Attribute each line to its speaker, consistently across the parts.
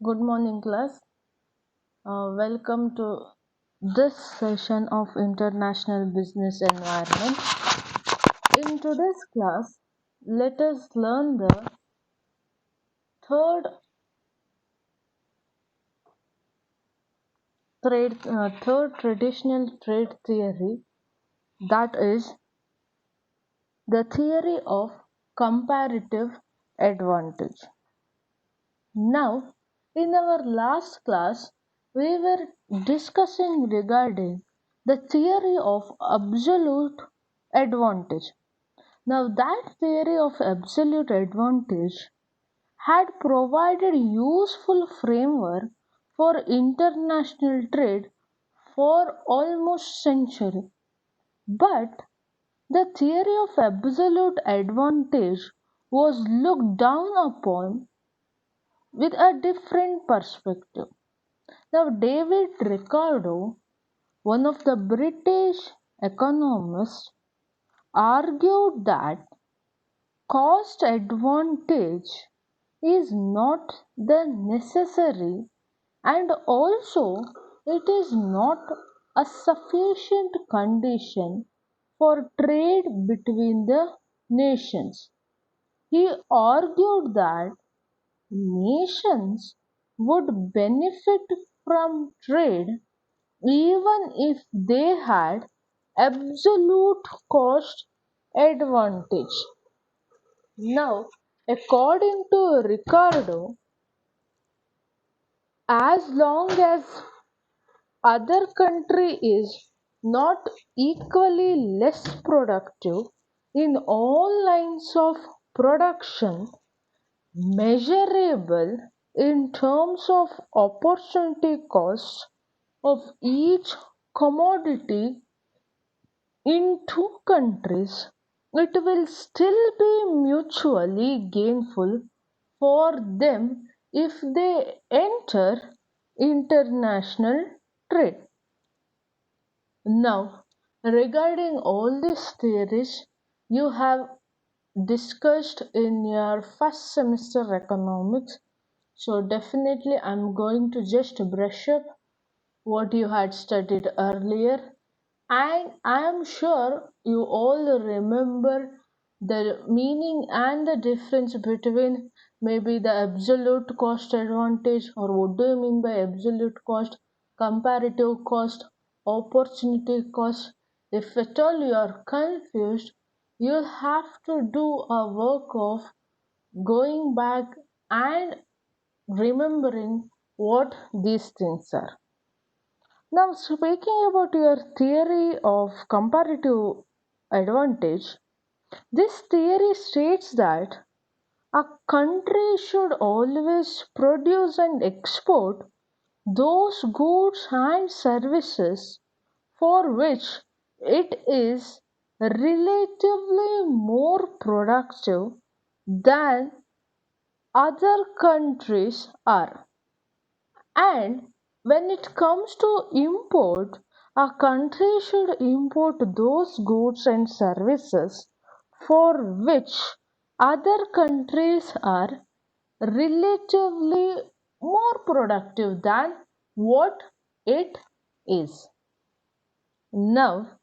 Speaker 1: Good morning, class. Welcome to this session of International Business Environment. In today's class, let us learn the third third traditional trade theory, that is the theory of comparative advantage. Now, in our last class, we were discussing regarding the theory of absolute advantage. Now, that theory of absolute advantage had provided useful framework for international trade for almost century. But the theory of absolute advantage was looked down upon with a different perspective. Now, David Ricardo, one of the British economists, argued that cost advantage is not the necessary, and also it is not a sufficient condition for trade between the nations. He argued that nations would benefit from trade even if they had absolute cost advantage. Now, according to Ricardo, as long as other country is not equally less productive in all lines of production, measurable in terms of opportunity cost of each commodity in two countries, it will still be mutually gainful for them if they enter international trade. Now, regarding all these theories you have discussed in your first semester economics, so definitely I'm going to just brush up what you had studied earlier, and I am sure you all remember the meaning and the difference between maybe the absolute cost advantage, or what do you mean by absolute cost, comparative cost, opportunity cost. If at all you are confused, you'll have to do a work of going back and remembering what these things are. Now, speaking about your theory of comparative advantage, this theory states that a country should always produce and export those goods and services for which it is relatively more productive than other countries are. And when it comes to import, a country should import those goods and services for which other countries are relatively more productive than what it is. Now,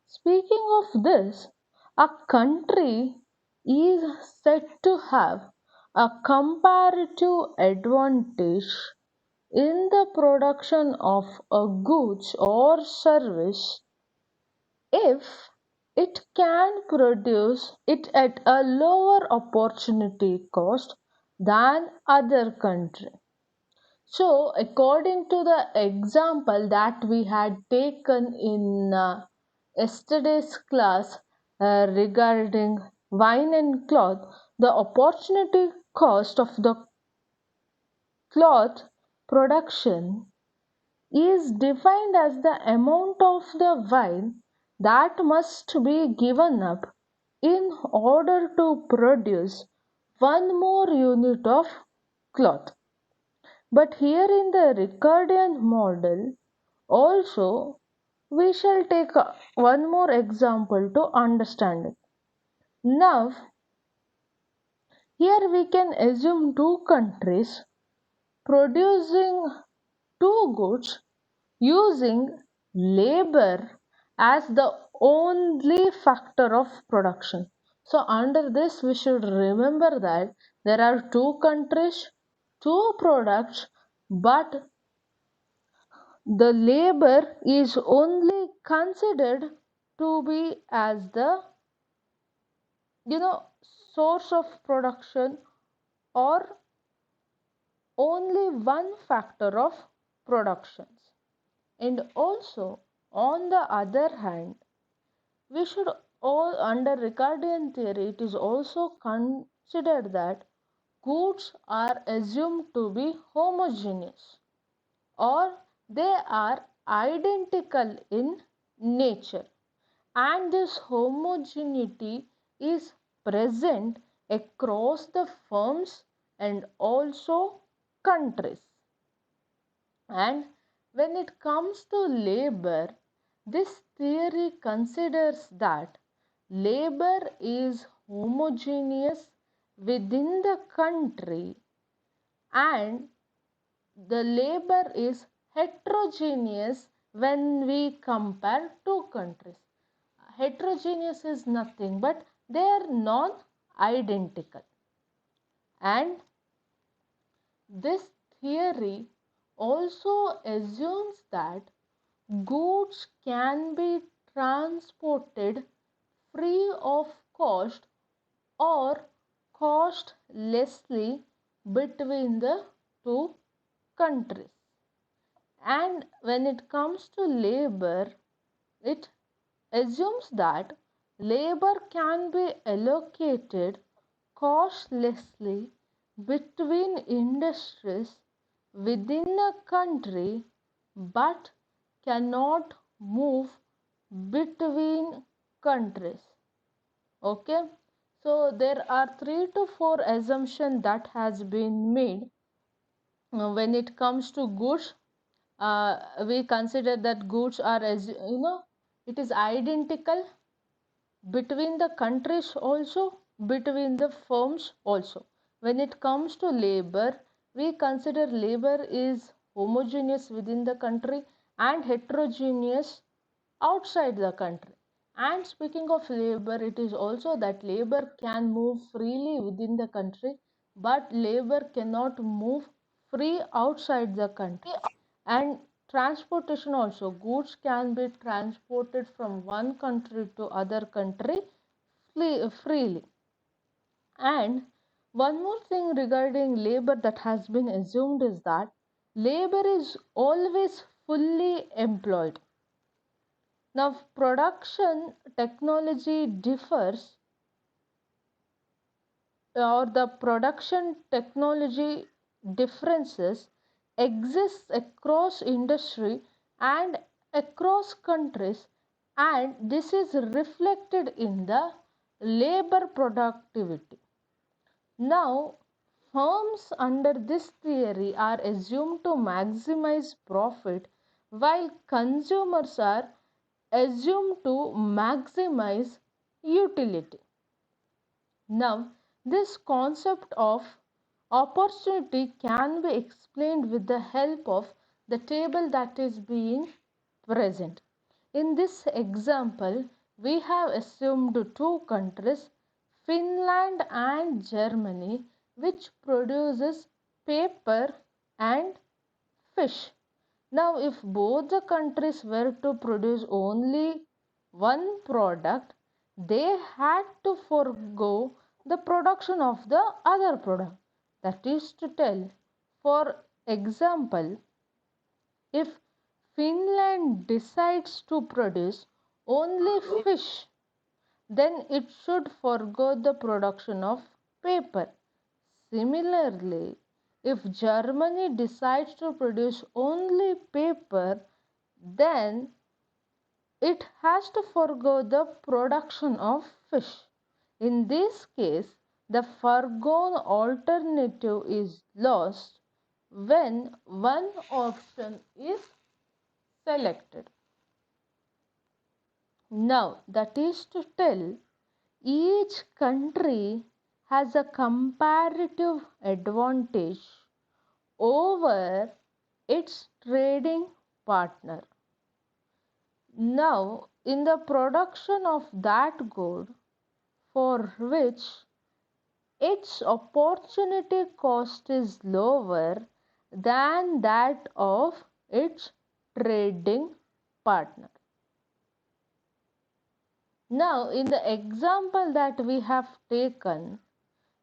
Speaker 1: speaking of this, a country is said to have a comparative advantage in the production of a goods or service if it can produce it at a lower opportunity cost than other country. So, according to the example that we had taken in yesterday's class regarding wine and cloth, the opportunity cost of the cloth production is defined as the amount of the wine that must be given up in order to produce one more unit of cloth. But here in the Ricardian model, also we shall take one more example to understand it. Now, here we can assume two countries producing two goods using labor as the only factor of production. So under this we should remember that there are two countries, two products, but the labor is only considered to be as the source of production, or only one factor of productions. And also, on the other hand, we should all, under Ricardian theory, it is also considered that goods are assumed to be homogeneous, or they are identical in nature, and this homogeneity is present across the firms and also countries. And when it comes to labor, this theory considers that labor is homogeneous within the country, and the labor is heterogeneous when we compare two countries. Heterogeneous is nothing but they are non-identical. And this theory also assumes that goods can be transported free of cost or costlessly between the two countries. And when it comes to labor, it assumes that labor can be allocated costlessly between industries within a country but cannot move between countries. Okay, so there are 3 to 4 assumptions that has been made. When it comes to goods, we consider that goods are, as it is identical between the countries, also between the firms also. When it comes to labor, we consider labor is homogeneous within the country and heterogeneous outside the country. And speaking of labor, it is also that labor can move freely within the country, but labor cannot move free outside the country. And transportation also, goods can be transported from one country to other country freely. And one more thing regarding labor that has been assumed is that labor is always fully employed. Now, production technology differs, or the production technology differences exists across industry and across countries, and this is reflected in the labor productivity. Now, firms under this theory are assumed to maximize profit, while consumers are assumed to maximize utility. Now, this concept of opportunity can be explained with the help of the table that is being present. In this example, we have assumed two countries, Finland and Germany, which produces paper and fish. Now, if both the countries were to produce only one product, they had to forego the production of the other product. That is to tell, for example, if Finland decides to produce only fish, then it should forego the production of paper. Similarly, if Germany decides to produce only paper, then it has to forego the production of fish. In this case, the foregone alternative is lost when one option is selected. Now, that is to tell, each country has a comparative advantage over its trading partner. Now, in the production of that good for which its opportunity cost is lower than that of its trading partner. Now, in the example that we have taken,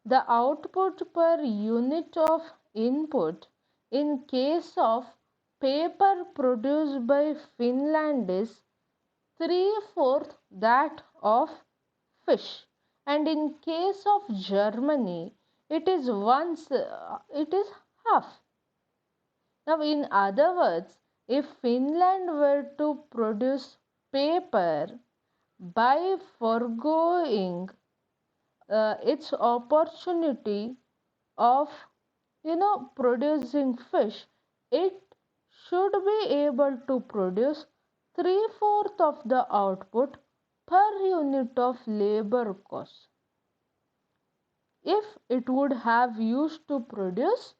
Speaker 1: the output per unit of input in case of paper produced by Finland is 3/4 that of fish, and in case of Germany it is half. Now, in other words, if Finland were to produce paper by foregoing its opportunity of producing fish, it should be able to produce 3/4 of the output per unit of labor cost if it would have used to produce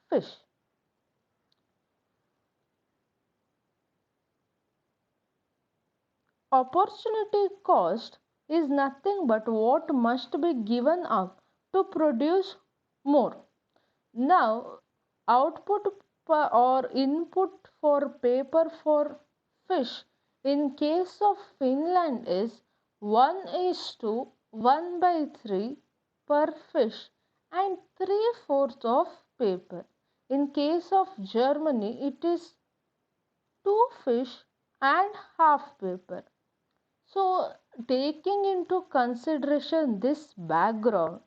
Speaker 1: fish. Opportunity cost is nothing but what must be given up to produce more. Now, output or input for paper for fish in case of Finland is 1:1/3 per fish and 3/4 of paper. In case of Germany, it is 2 fish and half paper. So, taking into consideration this background,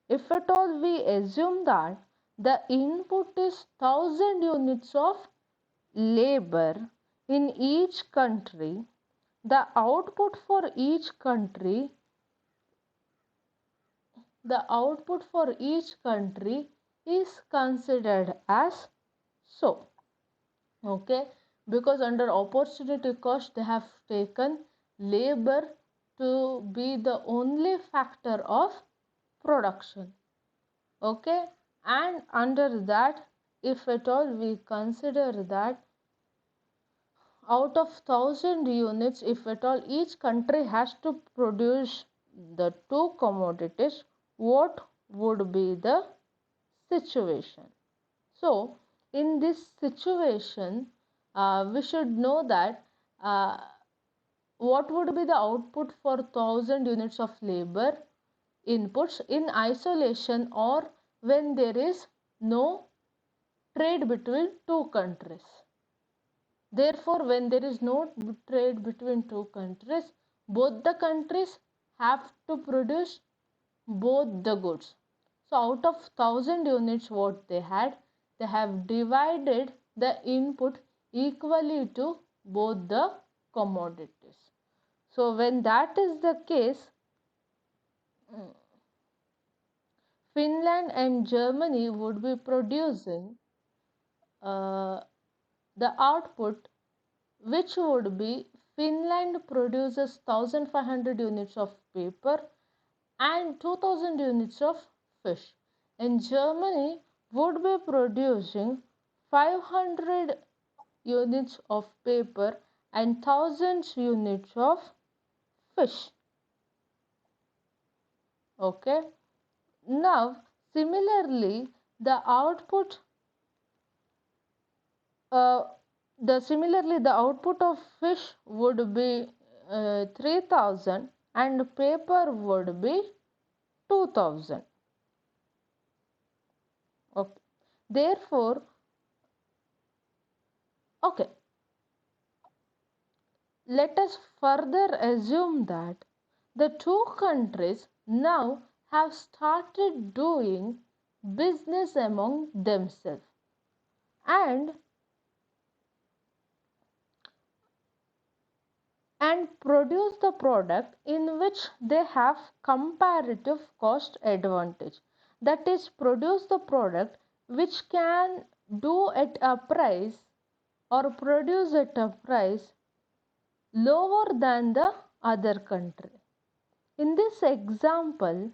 Speaker 1: if at all we assume that the input is 1000 units of labor in each country, the output for each country is considered as so. Okay, because under opportunity cost they have taken labor to be the only factor of production. Okay, and under that, if at all we consider that out of 1000 units, if at all each country has to produce the two commodities, what would be the situation? So, in this situation, we should know that what would be the output for 1000 units of labor inputs in isolation or when there is no trade between two countries. Therefore, when there is no trade between two countries, both the countries have to produce both the goods. So, out of 1000 units what they have divided the input equally to both the commodities. So, when that is the case, Finland and Germany would be producing the output, which would be Finland produces 1500 units of paper and 2000 units of fish, and Germany would be producing 500 units of paper and 1000 units of fish. Okay, now similarly the output the output of fish would be 3000 and paper would be 2000. Okay, therefore, okay, let us further assume that the two countries now have started doing business among themselves and produce the product in which they have comparative cost advantage. That is, produce the product which can do at a price or produce at a price lower than the other country. In this example,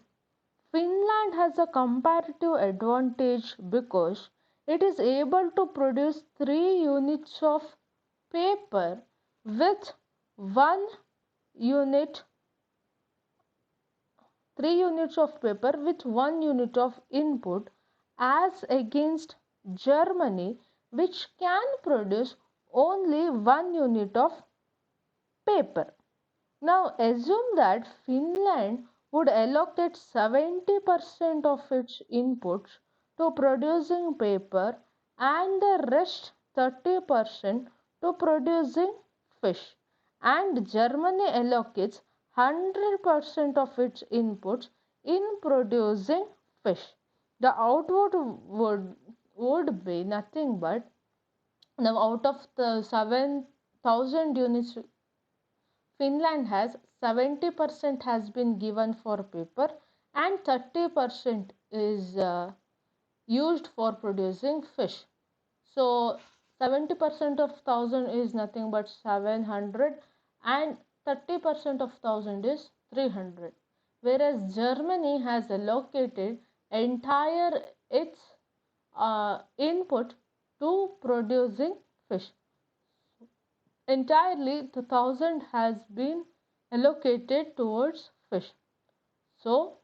Speaker 1: Finland has a comparative advantage because it is able to produce 3 units of paper with 1 unit 3 units of paper with 1 unit of input, as against Germany, which can produce only 1 unit of paper. Now assume that Finland would allocate 70% of its inputs to producing paper and the rest 30% to producing fish, and Germany allocates 100% of its inputs in producing fish. The output would be nothing but, now out of the 7,000 units Finland has, 70% has been given for paper and 30% is used for producing fish. So 70% of 1000 is nothing but 700 and 30% of 1000 is 300. Whereas Germany has allocated entire its input to producing fish. Entirely the 1000 has been allocated towards fish. So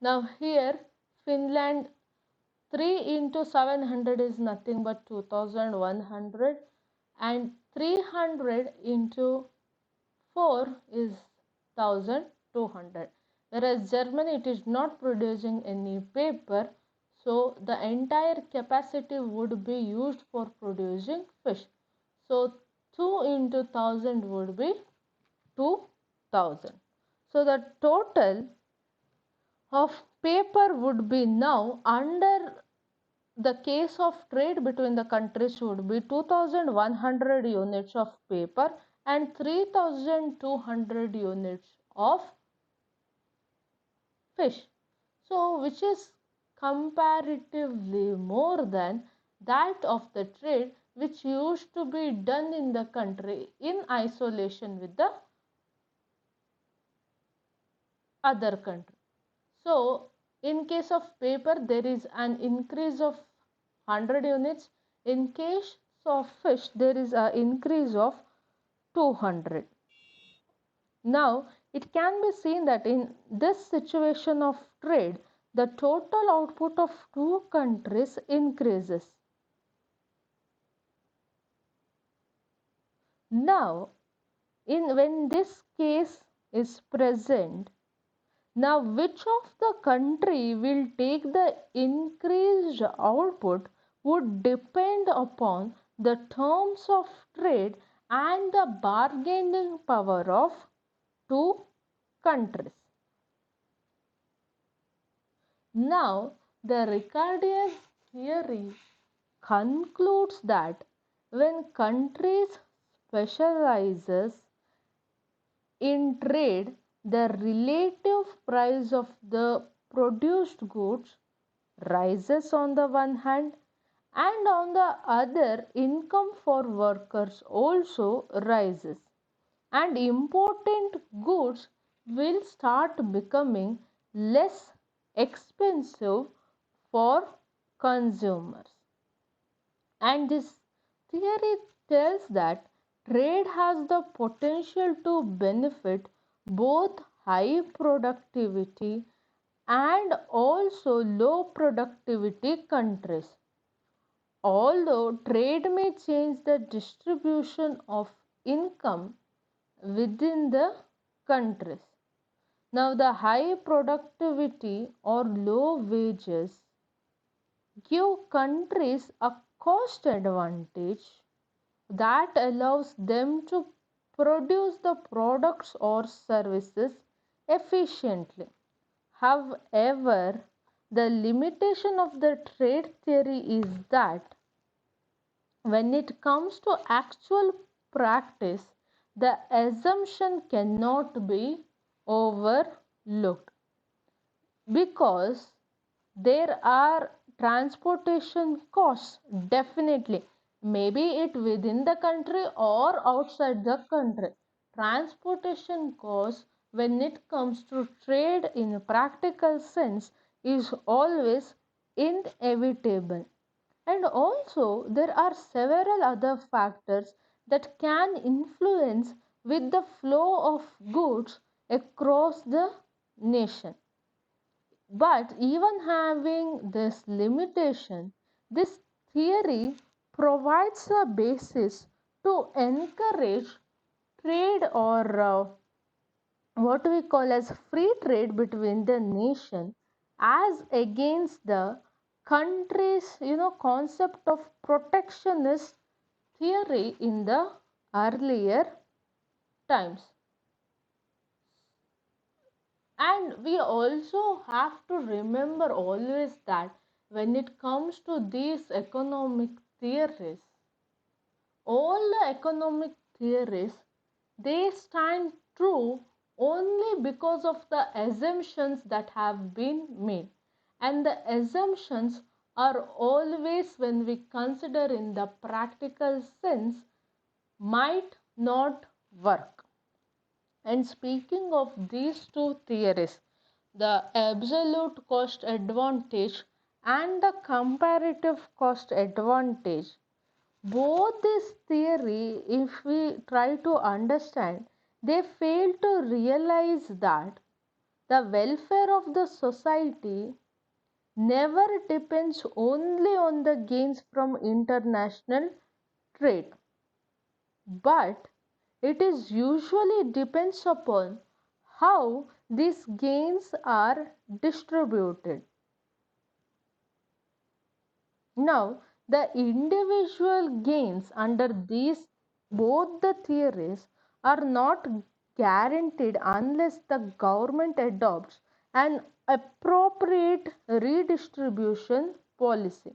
Speaker 1: now here Finland 3 into 700 is nothing but 2100, and 300 into 4 is 1200. Whereas Germany, it is not producing any paper, so the entire capacity would be used for producing fish. So 2 into 1000 would be 2000. So the total of paper would be, now under the case of trade between the countries, would be 2100 units of paper and 3200 units of fish. So which is comparatively more than that of the trade which used to be done in the country in isolation with the other country. So in case of paper, there is an increase of 100 units. In case of fish, there is an increase of 200. Now it can be seen that in this situation of trade, the total output of two countries increases. Now when this case is present, now which of the country will take the increased output would depend upon the terms of trade and the bargaining power of two countries. Now the Ricardian theory concludes that when countries specializes in trade, the relative price of the produced goods rises on the one hand, and on the other, income for workers also rises, and important goods will start becoming less expensive for consumers. And this theory tells that trade has the potential to benefit both high productivity and also low productivity countries. Although trade may change the distribution of income within the countries. Now, the high productivity or low wages give countries a cost advantage that allows them to produce the products or services efficiently. However, the limitation of the trade theory is that when it comes to actual practice, the assumption cannot be overlooked because there are transportation costs, definitely, maybe it within the country or outside the country. Transportation costs when it comes to trade in a practical sense is always inevitable. And also, there are several other factors that can influence with the flow of goods across the nation. But even having this limitation, this theory provides a basis to encourage trade or what we call as free trade between the nation as against the country's concept of protectionist theory in the earlier times. And we also have to remember always that when it comes to these economic theories, all the economic theories, they stand true only because of the assumptions that have been made. And the assumptions are always, when we consider in the practical sense, might not work. And speaking of these two theories, the absolute cost advantage and the comparative cost advantage, both this theory, if we try to understand, they fail to realize that the welfare of the society never depends only on the gains from international trade, but it is usually depends upon how these gains are distributed. Now, the individual gains under these both the theories are not guaranteed unless the government adopts an appropriate redistribution policy.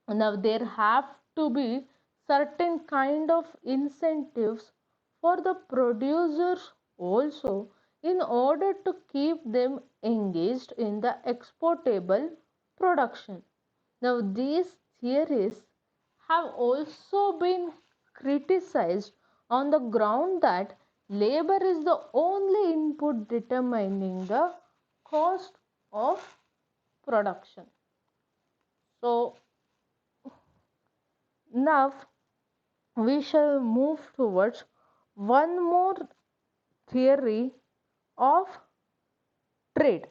Speaker 1: Now, there have to be certain kind of incentives for the producers also in order to keep them engaged in the exportable production. Now, these theories have also been criticized on the ground that labor is the only input determining the cost of production. So, now we shall move towards one more theory of trade.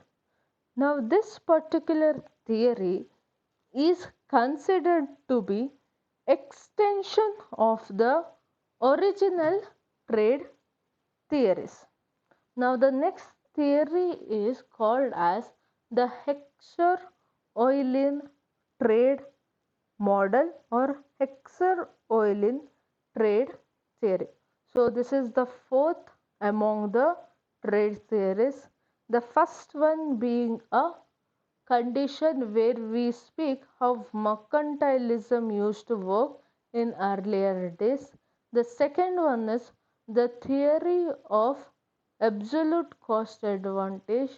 Speaker 1: Now, this particular theory is considered to be extension of the original trade theories. Now, the next theory is called as the Hexer-Oylin trade model or Hexer-Oylin trade theory. So, this is the fourth among the trade theories. The first one being a condition where we speak how mercantilism used to work in earlier days. The second one is the theory of absolute cost advantage.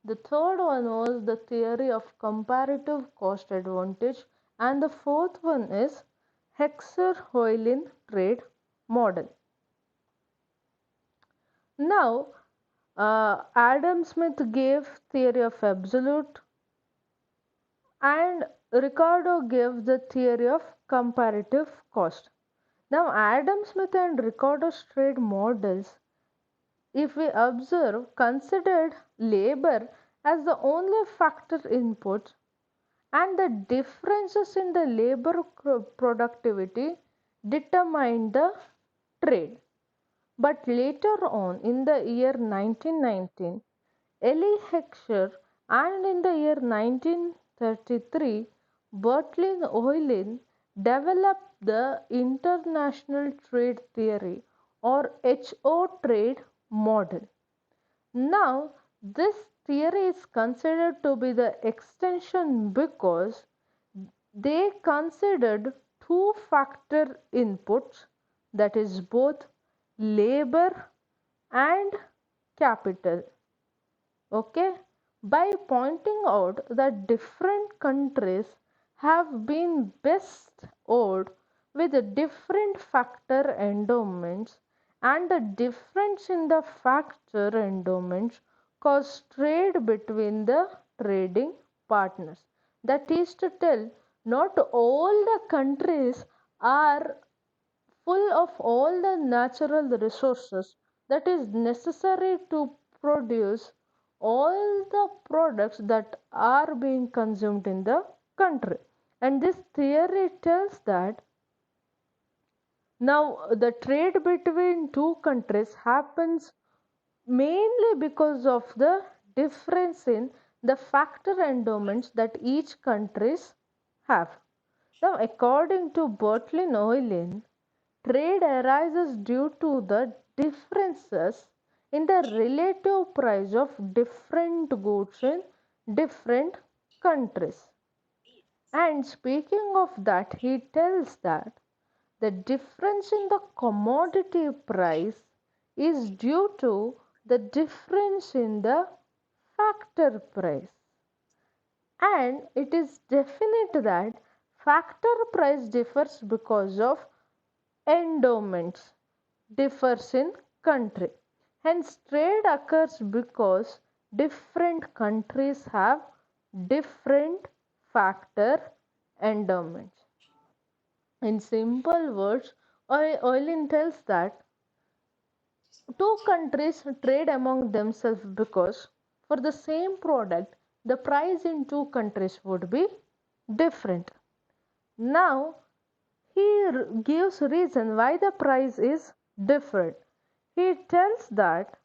Speaker 1: The third one was the theory of comparative cost advantage. And the fourth one is Hexer-Oylin trade model. Now, Adam Smith gave theory of absolute and Ricardo gave the theory of comparative cost. Now, Adam Smith and Ricardo's trade models, if we observe, considered labor as the only factor input and the differences in the labor productivity determined the trade. But later on in the year 1919, Elie Heckscher and in the year 1933, Bertlin Ohlin developed the International Trade Theory or HO trade model. Now, this theory is considered to be the extension because they considered two factor inputs, that is both labor and capital. Okay, by pointing out that different countries have been best owed with different factor endowments and the difference in the factor endowments cause trade between the trading partners. That is to tell, not all the countries are full of all the natural resources that is necessary to produce all the products that are being consumed in the country. And this theory tells that now the trade between two countries happens mainly because of the difference in the factor endowments that each countries have. Now, according to Bertlin Oilin, trade arises due to the differences in the relative price of different goods in different countries. And speaking of that, he tells that the difference in the commodity price is due to the difference in the factor price. And it is definite that factor price differs because of endowments differs in country. Hence, trade occurs because different countries have different factor endowments. In simple words, Oilin tells that two countries trade among themselves because for the same product, the price in two countries would be different. Now, he gives reason why the price is different. He tells that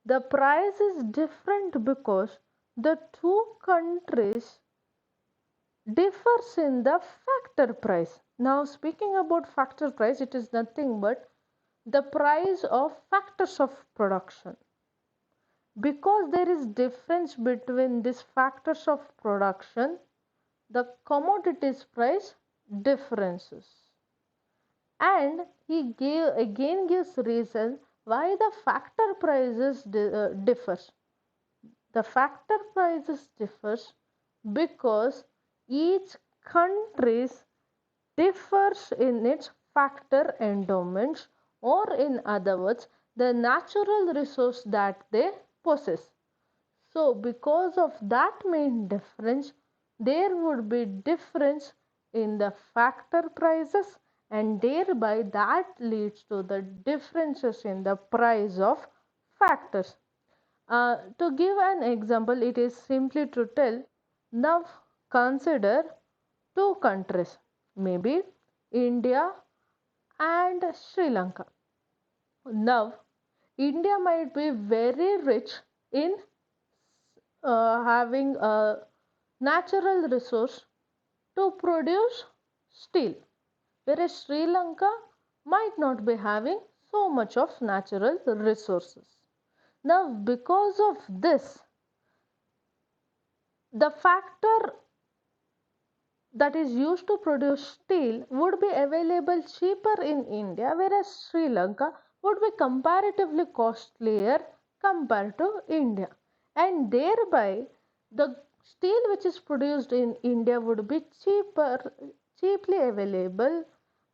Speaker 1: the price is different because the two countries differs in the factor price. Now speaking about factor price, it is nothing but the price of factors of production. Because there is difference between these factors of production, the commodities price differences. And he again gives reason why the factor prices differs. The factor prices differs because each country differs in its factor endowments, or in other words, the natural resource that they possess. So because of that main difference, there would be difference in the factor prices, and thereby that leads to the differences in the price of factors. To give an example, it is simply to tell, now consider two countries, maybe India and Sri Lanka. Now, India might be very rich in having a natural resource to produce steel, whereas Sri Lanka might not be having so much of natural resources. Now, because of this, the factor that is used to produce steel would be available cheaper in India, whereas Sri Lanka would be comparatively costlier compared to India. And thereby, the steel which is produced in India would be cheaply available,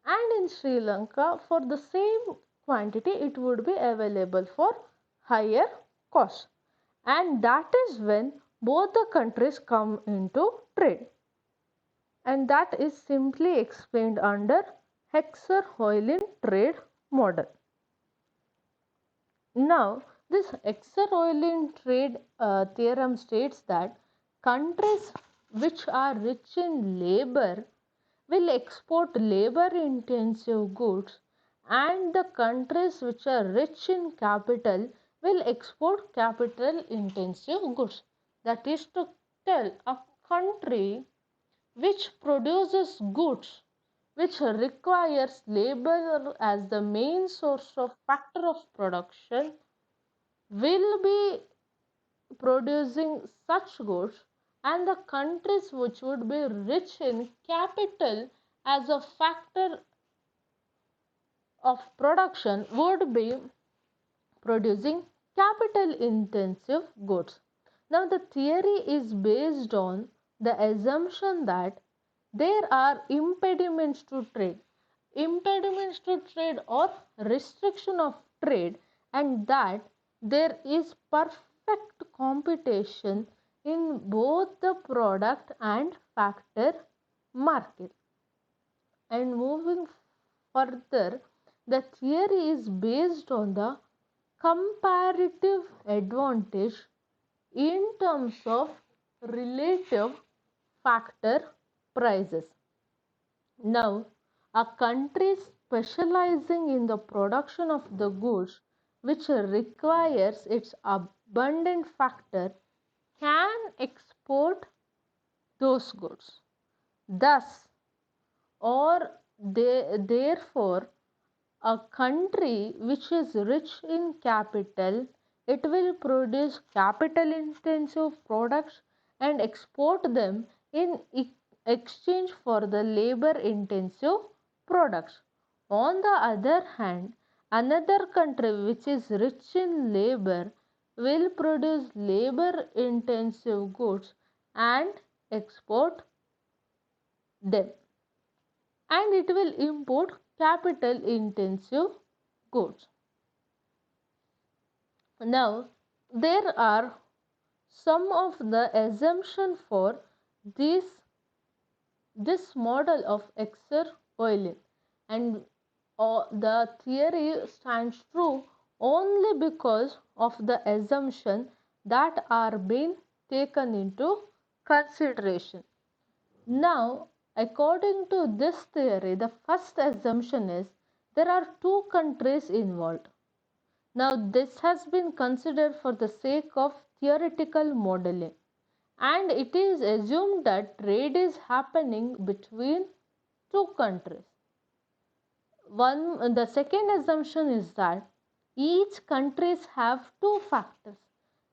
Speaker 1: and in Sri Lanka, for the same quantity, it would be available for higher cost. And that is when both the countries come into trade, and that is simply explained under Hexer-Oilin trade model. Now, this Hexer-Oilin trade theorem states that countries which are rich in labor will export labor intensive goods, and the countries which are rich in capital will export capital intensive goods. That is to tell, a country which produces goods which requires labor as the main source of factor of production will be producing such goods, and the countries which would be rich in capital as a factor of production would be producing capital intensive goods. Now, the theory is based on the assumption that there are impediments to trade. Impediments to trade or restriction of trade, and that there is perfect competition in both the product and factor market. And moving further, the theory is based on the comparative advantage in terms of relative factor prices. Now, a country specializing in the production of the goods which requires its abundant factor can export those goods. Thus, therefore, a country which is rich in capital, it will produce capital intensive products and export them in exchange for the labor intensive products. On the other hand, another country which is rich in labor will produce labor intensive goods and export them, and it will import capital intensive goods. Now, there are some of the assumptions for this model of Exer-Oilin, and the theory stands true only because of the assumptions that are being taken into consideration. Now, according to this theory, the first assumption is there are two countries involved. Now, this has been considered for the sake of theoretical modeling, and it is assumed that trade is happening between two countries. The second assumption is that each countries have two factors,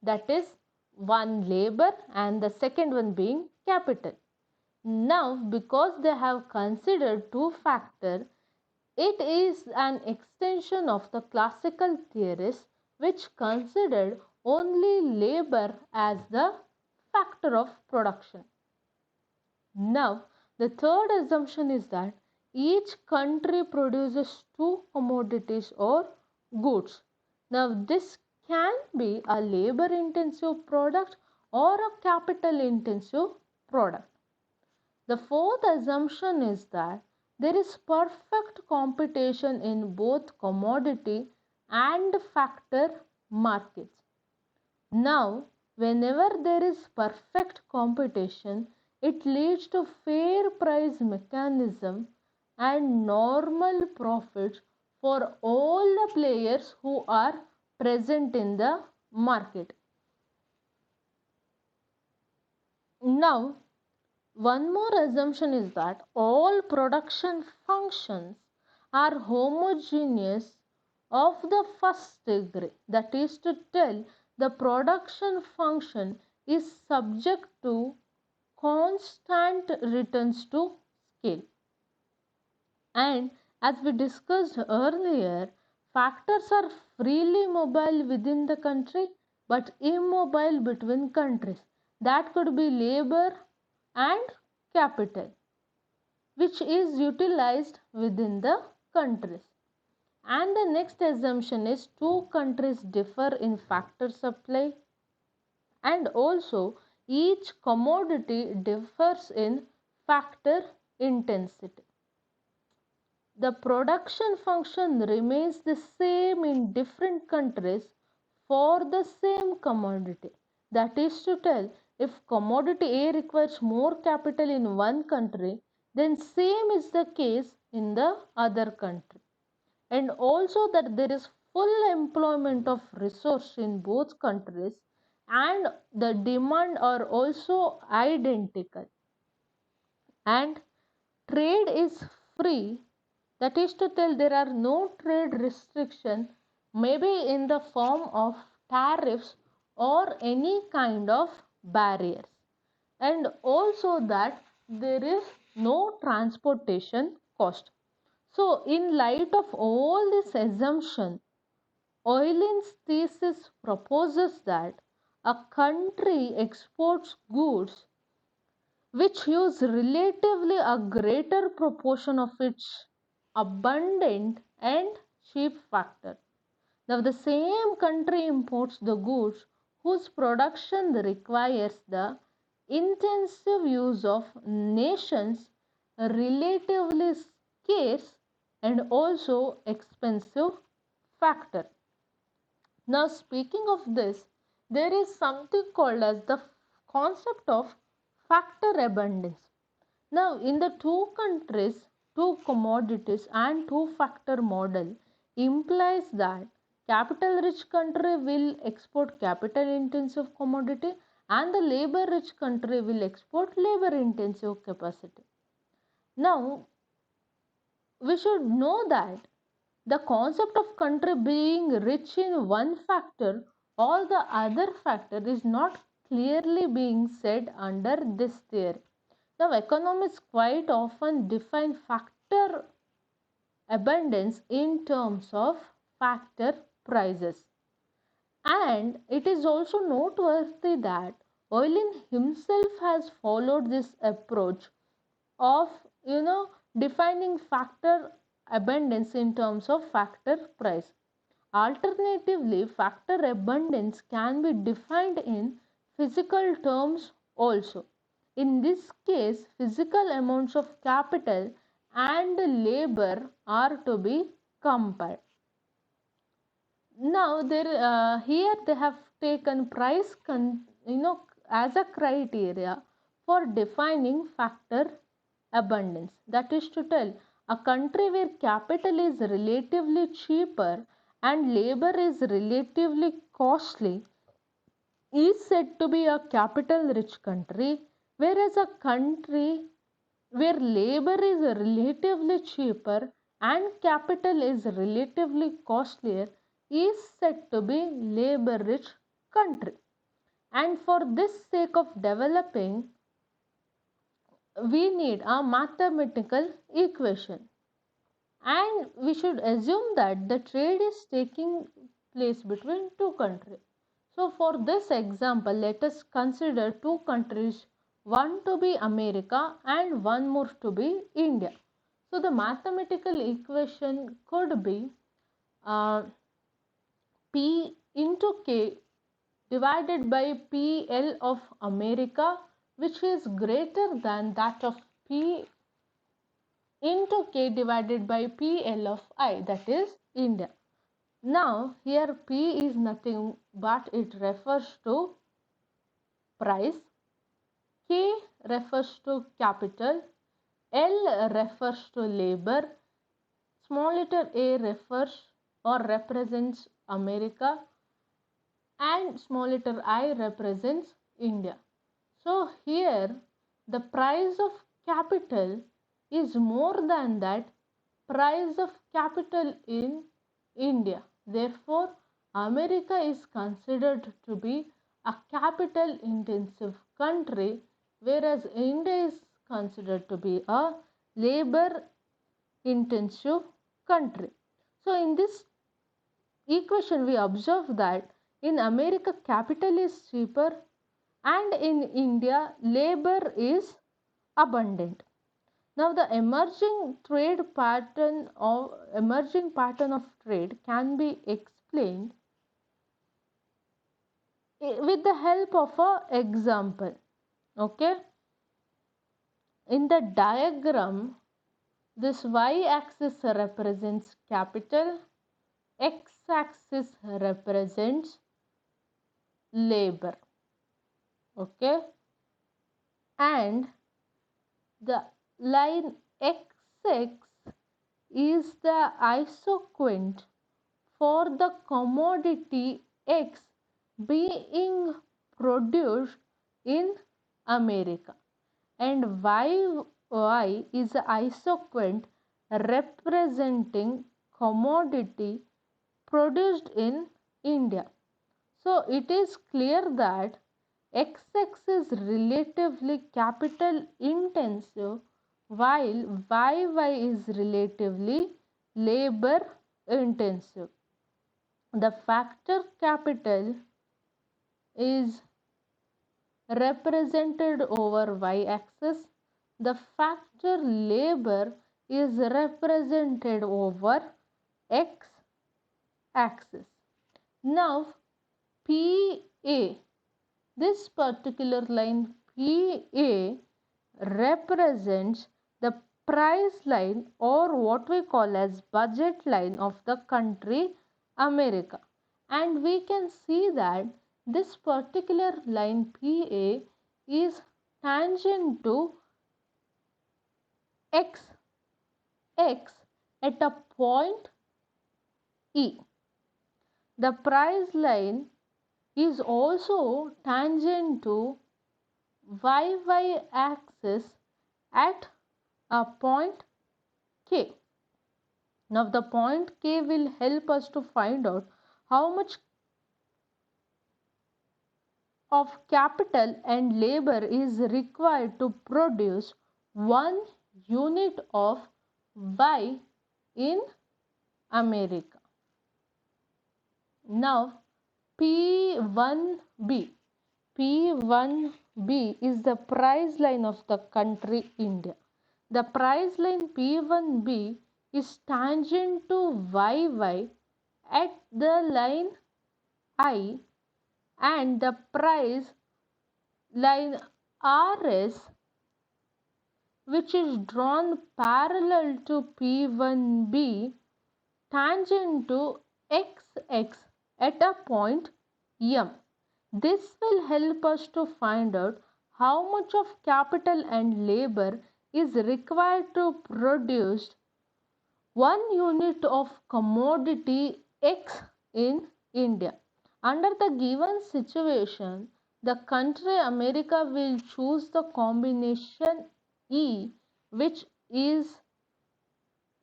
Speaker 1: that is, one labor and the second one being capital. Now, because they have considered two factors, it is an extension of the classical theories which considered only labor as the factor of production. Now, the third assumption is that each country produces two commodities or goods. Now, this can be a labor intensive product or a capital intensive product. The fourth assumption is that there is perfect competition in both commodity and factor markets. Now, whenever there is perfect competition, it leads to fair price mechanism and normal profits for all the players who are present in the market. Now, one more assumption is that all production functions are homogeneous of the first degree. That is to tell, the production function is subject to constant returns to scale. And as we discussed earlier, factors are freely mobile within the country but immobile between countries. That could be labor and capital, which is utilized within the countries. And the next assumption is two countries differ in factor supply, and also each commodity differs in factor intensity. The production function remains the same in different countries for the same commodity. That is to tell, if commodity A requires more capital in one country, then same is the case in the other country. And also that there is full employment of resource in both countries and the demand are also identical. And trade is free. That is to tell, there are no trade restriction, maybe in the form of tariffs or any kind of barriers. And also that there is no transportation cost. So, in light of all this assumption, Oilin's thesis proposes that a country exports goods which use relatively a greater proportion of its abundant and cheap factor. Now, the same country imports the goods whose production requires the intensive use of nations relatively scarce and also expensive factor. Now, speaking of this, there is something called as the concept of factor abundance. Now, in the two countries, two commodities and two factor model implies that capital rich country will export capital intensive commodity and the labor rich country will export labor intensive capacity. Now, we should know that the concept of country being rich in one factor or the other factor is not clearly being said under this theory. Now, economists quite often define factor abundance in terms of factor prices. And it is also noteworthy that Euler himself has followed this approach of defining factor abundance in terms of factor price. Alternatively, factor abundance can be defined in physical terms also. In this case, physical amounts of capital and labor are to be compared. Now, here they have taken price as a criteria for defining factor abundance. That is to tell, a country where capital is relatively cheaper and labor is relatively costly is said to be a capital rich country, whereas a country where labor is relatively cheaper and capital is relatively costlier is said to be labor rich country. And for this sake of developing, we need a mathematical equation, and we should assume that the trade is taking place between two countries. So for this example, let us consider two countries, one to be America and one more to be India. So the mathematical equation could be P into K divided by PL of America, which is greater than that of P into K divided by PL of I, that is India. Now, here P is nothing but it refers to price, K refers to capital, L refers to labor, small letter a refers or represents America, and small letter I represents India. So, here the price of capital is more than that price of capital in India. Therefore, America is considered to be a capital intensive country, whereas India is considered to be a labor intensive country. So, in this equation, we observe that in America, capital is cheaper and in India, labor is abundant. Now, the emerging pattern of trade can be explained with the help of an example. Okay, in the diagram, this y-axis represents capital, x-axis represents labor. Okay, and the line xx is the isoquant for the commodity X being produced in America, and y is the isoquant representing commodity produced in India. So it is clear that XX is relatively capital intensive while YY is relatively labor intensive. The factor capital is represented over y-axis. The factor labor is represented over x-axis. Now PA, this particular line PA represents the price line or what we call as budget line of the country America. And we can see that this particular line PA is tangent to x at a point E. The price line is also tangent to y axis at a point K. Now the point K will help us to find out how much of capital and labor is required to produce 1 unit of Y in America. Now P1B. P1B is the price line of the country India. The price line P1B is tangent to YY at the line I, and the price line RS, which is drawn parallel to P1B, tangent to XX at a point M. This will help us to find out how much of capital and labor is required to produce 1 unit of commodity X in India. Under the given situation, the country America will choose the combination E, which is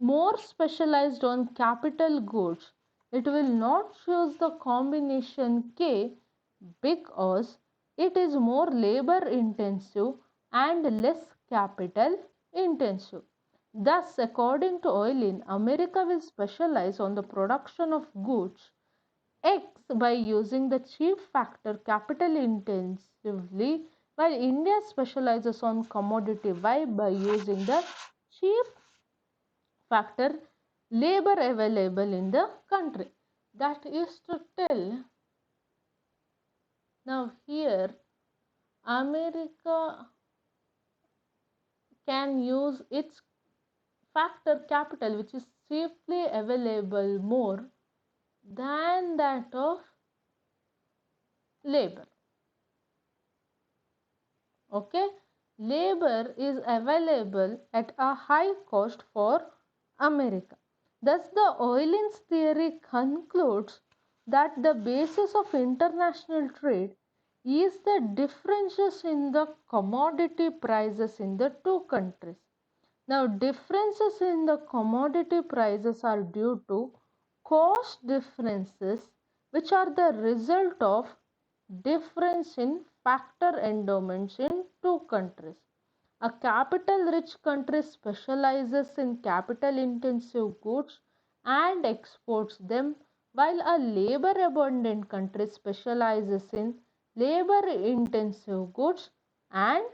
Speaker 1: more specialized on capital goods. It will not choose the combination K because it is more labor intensive and less capital intensive. Thus, according to Oilin, America will specialize on the production of goods X by using the cheap factor capital intensively, while India specializes on commodity Y by using the cheap factor labor available in the country. That is to tell, now here America can use its factor capital, which is cheaply available, more than that of labor. Okay, labor is available at a high cost for America. Thus, the Oilin's theory concludes that the basis of international trade is the differences in the commodity prices in the two countries. Now, differences in the commodity prices are due to cost differences, which are the result of difference in factor endowments in two countries. A capital rich country specializes in capital intensive goods and exports them, while a labor abundant country specializes in labor intensive goods and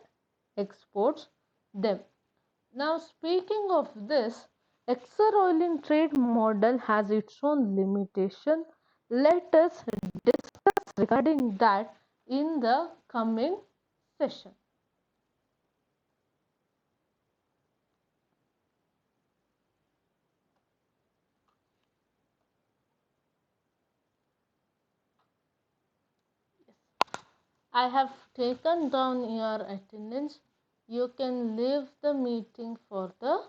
Speaker 1: exports them. Now, speaking of this, Exer-Oiling trade model has its own limitation. Let us discuss regarding that in the coming session. I have taken down your attendance. You can leave the meeting for the